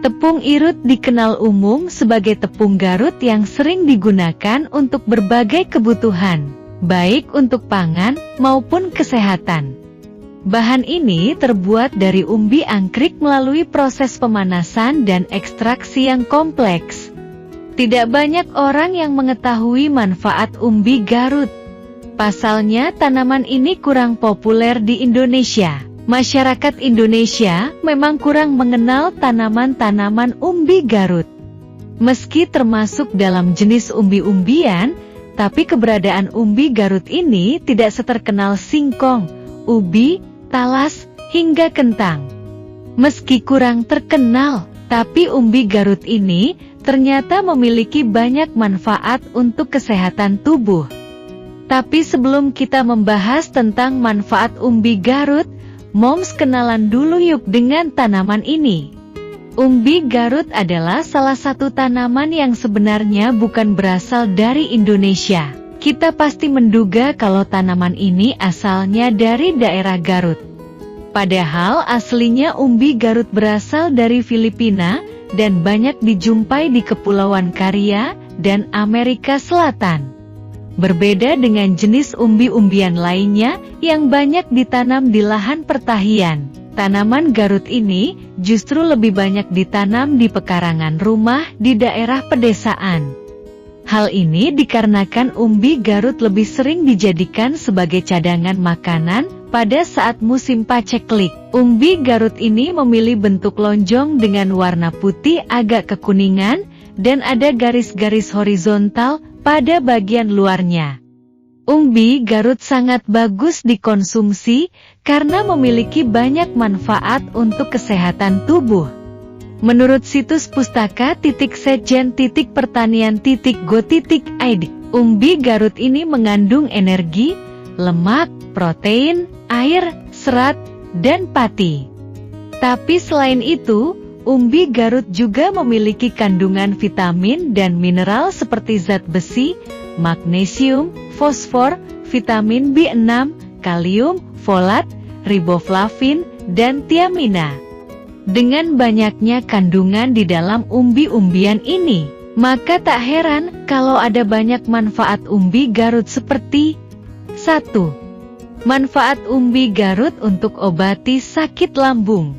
Tepung irut dikenal umum sebagai tepung Garut yang sering digunakan untuk berbagai kebutuhan, baik untuk pangan maupun kesehatan. Bahan ini terbuat dari umbi angkrik melalui proses pemanasan dan ekstraksi yang kompleks. Tidak banyak orang yang mengetahui manfaat umbi Garut. Pasalnya, tanaman ini kurang populer di Indonesia. Masyarakat Indonesia memang kurang mengenal tanaman-tanaman umbi Garut. Meski termasuk dalam jenis umbi-umbian, tapi keberadaan umbi Garut ini tidak seterkenal singkong, ubi, talas, hingga kentang. Meski kurang terkenal, tapi umbi Garut ini ternyata memiliki banyak manfaat untuk kesehatan tubuh. Tapi sebelum kita membahas tentang manfaat umbi Garut, Moms kenalan dulu yuk dengan tanaman ini. Umbi Garut adalah salah satu tanaman yang sebenarnya bukan berasal dari Indonesia. Kita pasti menduga kalau tanaman ini asalnya dari daerah Garut. Padahal aslinya umbi Garut berasal dari Filipina dan banyak dijumpai di Kepulauan Karya dan Amerika Selatan. Berbeda dengan jenis umbi-umbian lainnya yang banyak ditanam di lahan pertanian, tanaman Garut ini justru lebih banyak ditanam di pekarangan rumah di daerah pedesaan. Hal ini dikarenakan umbi Garut lebih sering dijadikan sebagai cadangan makanan pada saat musim paceklik. Umbi Garut ini memiliki bentuk lonjong dengan warna putih agak kekuningan dan ada garis-garis horizontal pada bagian luarnya. Umbi Garut sangat bagus dikonsumsi karena memiliki banyak manfaat untuk kesehatan tubuh. Menurut situs pustaka.sejen.pertanian.go.id, umbi Garut ini mengandung energi, lemak, protein, air, serat, dan pati. Tapi selain itu, umbi Garut juga memiliki kandungan vitamin dan mineral seperti zat besi, magnesium, fosfor, vitamin B6, kalium, folat, riboflavin, dan tiamina. Dengan banyaknya kandungan di dalam umbi-umbian ini, maka tak heran kalau ada banyak manfaat umbi Garut seperti 1. Manfaat umbi Garut untuk obati sakit lambung.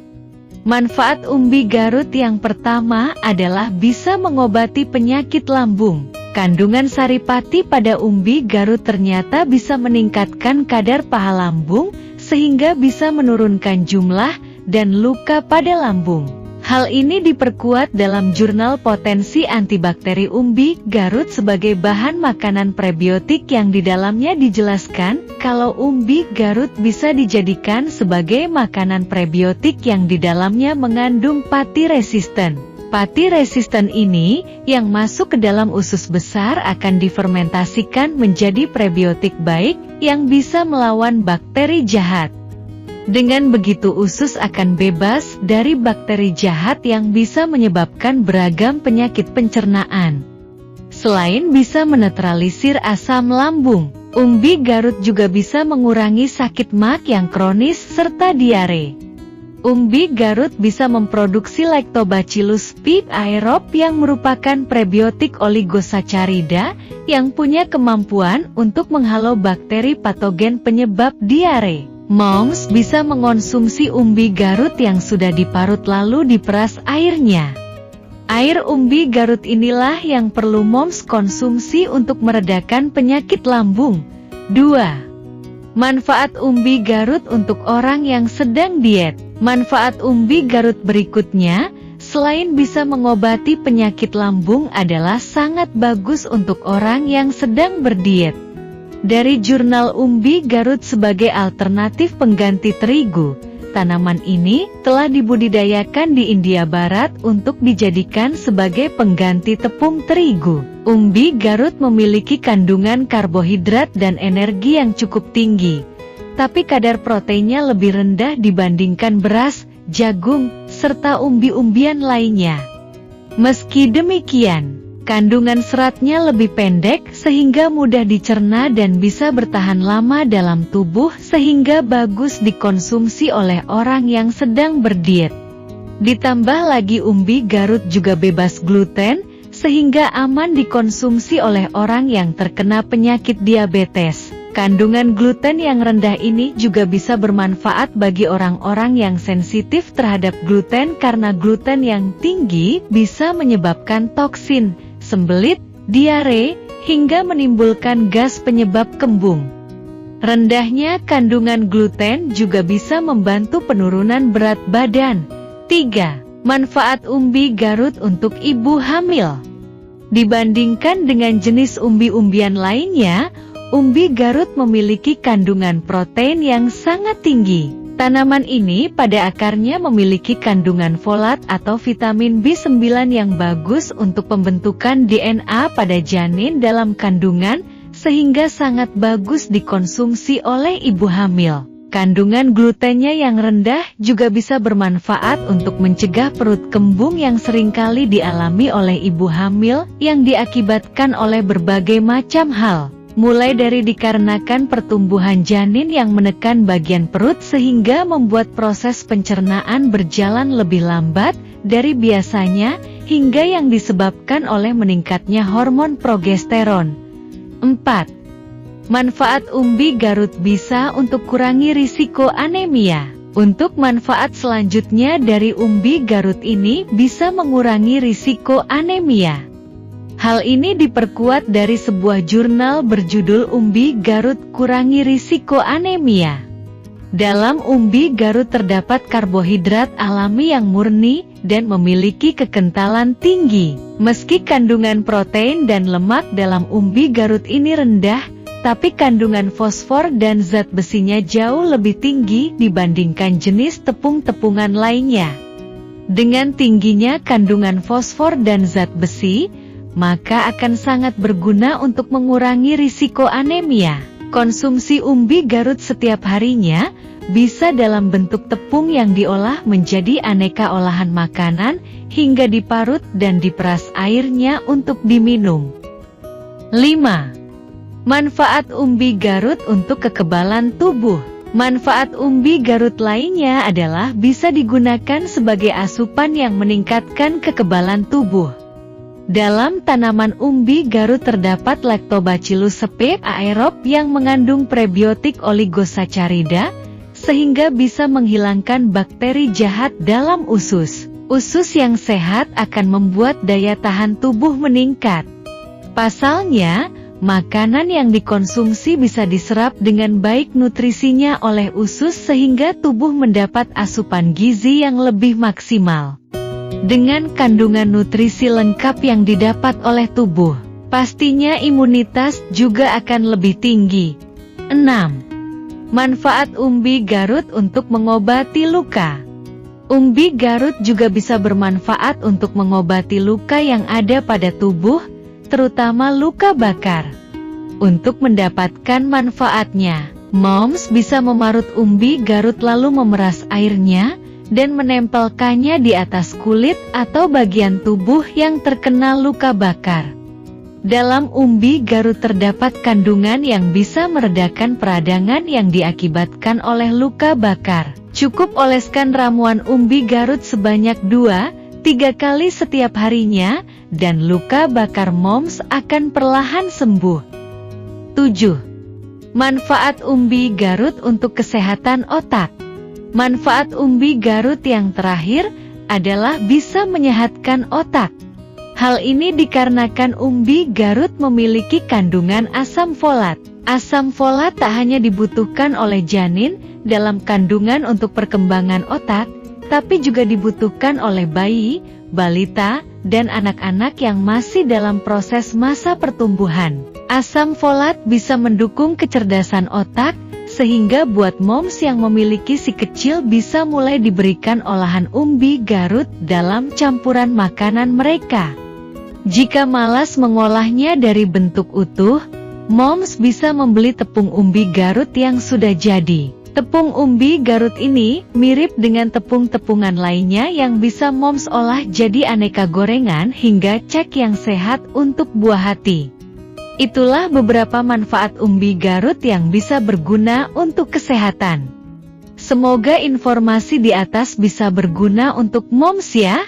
Manfaat umbi Garut yang pertama adalah bisa mengobati penyakit lambung. Kandungan saripati pada umbi Garut ternyata bisa meningkatkan kadar paha lambung, sehingga bisa menurunkan jumlah dan luka pada lambung. Hal ini diperkuat dalam jurnal potensi antibakteri umbi Garut sebagai bahan makanan prebiotik yang di dalamnya dijelaskan kalau umbi Garut bisa dijadikan sebagai makanan prebiotik yang di dalamnya mengandung pati resisten. Pati resisten ini yang masuk ke dalam usus besar akan difermentasikan menjadi prebiotik baik yang bisa melawan bakteri jahat. Dengan begitu usus akan bebas dari bakteri jahat yang bisa menyebabkan beragam penyakit pencernaan. Selain bisa menetralisir asam lambung, umbi Garut juga bisa mengurangi sakit MAC yang kronis serta diare. Umbi Garut bisa memproduksi Lactobacillus pip aerob yang merupakan prebiotik oligosaccharida yang punya kemampuan untuk menghalau bakteri patogen penyebab diare. Moms bisa mengonsumsi umbi Garut yang sudah diparut lalu diperas airnya. Air umbi Garut inilah yang perlu Moms konsumsi untuk meredakan penyakit lambung. 2. Manfaat umbi Garut untuk orang yang sedang diet. Manfaat umbi Garut berikutnya, selain bisa mengobati penyakit lambung adalah sangat bagus untuk orang yang sedang berdiet. Dari jurnal umbi Garut sebagai alternatif pengganti terigu, tanaman ini telah dibudidayakan di India Barat untuk dijadikan sebagai pengganti tepung terigu. Umbi Garut memiliki kandungan karbohidrat dan energi yang cukup tinggi, tapi kadar proteinnya lebih rendah dibandingkan beras, jagung, serta umbi-umbian lainnya. Meski demikian, kandungan seratnya lebih pendek sehingga mudah dicerna dan bisa bertahan lama dalam tubuh sehingga bagus dikonsumsi oleh orang yang sedang berdiet. Ditambah lagi umbi Garut juga bebas gluten, sehingga aman dikonsumsi oleh orang yang terkena penyakit diabetes. Kandungan gluten yang rendah ini juga bisa bermanfaat bagi orang-orang yang sensitif terhadap gluten karena gluten yang tinggi bisa menyebabkan toksin, sembelit, diare, hingga menimbulkan gas penyebab kembung. Rendahnya kandungan gluten juga bisa membantu penurunan berat badan. 3. Manfaat umbi Garut untuk ibu hamil. Dibandingkan dengan jenis umbi-umbian lainnya, umbi Garut memiliki kandungan protein yang sangat tinggi. Tanaman ini pada akarnya memiliki kandungan folat atau vitamin B9 yang bagus untuk pembentukan DNA pada janin dalam kandungan, sehingga sangat bagus dikonsumsi oleh ibu hamil. Kandungan glutennya yang rendah juga bisa bermanfaat untuk mencegah perut kembung yang seringkali dialami oleh ibu hamil yang diakibatkan oleh berbagai macam hal. Mulai dari dikarenakan pertumbuhan janin yang menekan bagian perut sehingga membuat proses pencernaan berjalan lebih lambat dari biasanya, hingga yang disebabkan oleh meningkatnya hormon progesteron. 4. Manfaat umbi Garut bisa untuk kurangi risiko anemia. Untuk manfaat selanjutnya dari umbi Garut ini bisa mengurangi risiko anemia. Hal ini diperkuat dari sebuah jurnal berjudul Umbi Garut Kurangi Risiko Anemia. Dalam umbi Garut terdapat karbohidrat alami yang murni dan memiliki kekentalan tinggi. Meski kandungan protein dan lemak dalam umbi Garut ini rendah, tapi kandungan fosfor dan zat besinya jauh lebih tinggi dibandingkan jenis tepung-tepungan lainnya. Dengan tingginya kandungan fosfor dan zat besi, maka akan sangat berguna untuk mengurangi risiko anemia. Konsumsi umbi Garut setiap harinya bisa dalam bentuk tepung yang diolah menjadi aneka olahan makanan, hingga diparut dan diperas airnya untuk diminum. 5. Manfaat umbi Garut untuk kekebalan tubuh. Manfaat umbi Garut lainnya adalah bisa digunakan sebagai asupan yang meningkatkan kekebalan tubuh. Dalam tanaman umbi Garut terdapat Lactobacillus sp. aerob yang mengandung prebiotik oligosaccharida, sehingga bisa menghilangkan bakteri jahat dalam usus. Usus yang sehat akan membuat daya tahan tubuh meningkat. Pasalnya, makanan yang dikonsumsi bisa diserap dengan baik nutrisinya oleh usus sehingga tubuh mendapat asupan gizi yang lebih maksimal. Dengan kandungan nutrisi lengkap yang didapat oleh tubuh, pastinya imunitas juga akan lebih tinggi. 6. Manfaat umbi Garut untuk mengobati luka. Umbi Garut juga bisa bermanfaat untuk mengobati luka yang ada pada tubuh, terutama luka bakar. Untuk mendapatkan manfaatnya, moms bisa memarut umbi Garut lalu memeras airnya dan menempelkannya di atas kulit atau bagian tubuh yang terkena luka bakar. Dalam umbi Garut terdapat kandungan yang bisa meredakan peradangan yang diakibatkan oleh luka bakar. Cukup oleskan ramuan umbi Garut sebanyak 2-3 kali setiap harinya, dan luka bakar moms akan perlahan sembuh. 7. Manfaat umbi Garut untuk kesehatan otak. Manfaat umbi Garut yang terakhir adalah bisa menyehatkan otak. Hal ini dikarenakan umbi Garut memiliki kandungan asam folat. Asam folat tak hanya dibutuhkan oleh janin dalam kandungan untuk perkembangan otak, tapi juga dibutuhkan oleh bayi, balita, dan anak-anak yang masih dalam proses masa pertumbuhan. Asam folat bisa mendukung kecerdasan otak, sehingga buat moms yang memiliki si kecil bisa mulai diberikan olahan umbi Garut dalam campuran makanan mereka. Jika malas mengolahnya dari bentuk utuh, moms bisa membeli tepung umbi Garut yang sudah jadi. Tepung umbi Garut ini mirip dengan tepung-tepungan lainnya yang bisa moms olah jadi aneka gorengan hingga cake yang sehat untuk buah hati. Itulah beberapa manfaat umbi Garut yang bisa berguna untuk kesehatan. Semoga informasi di atas bisa berguna untuk moms ya.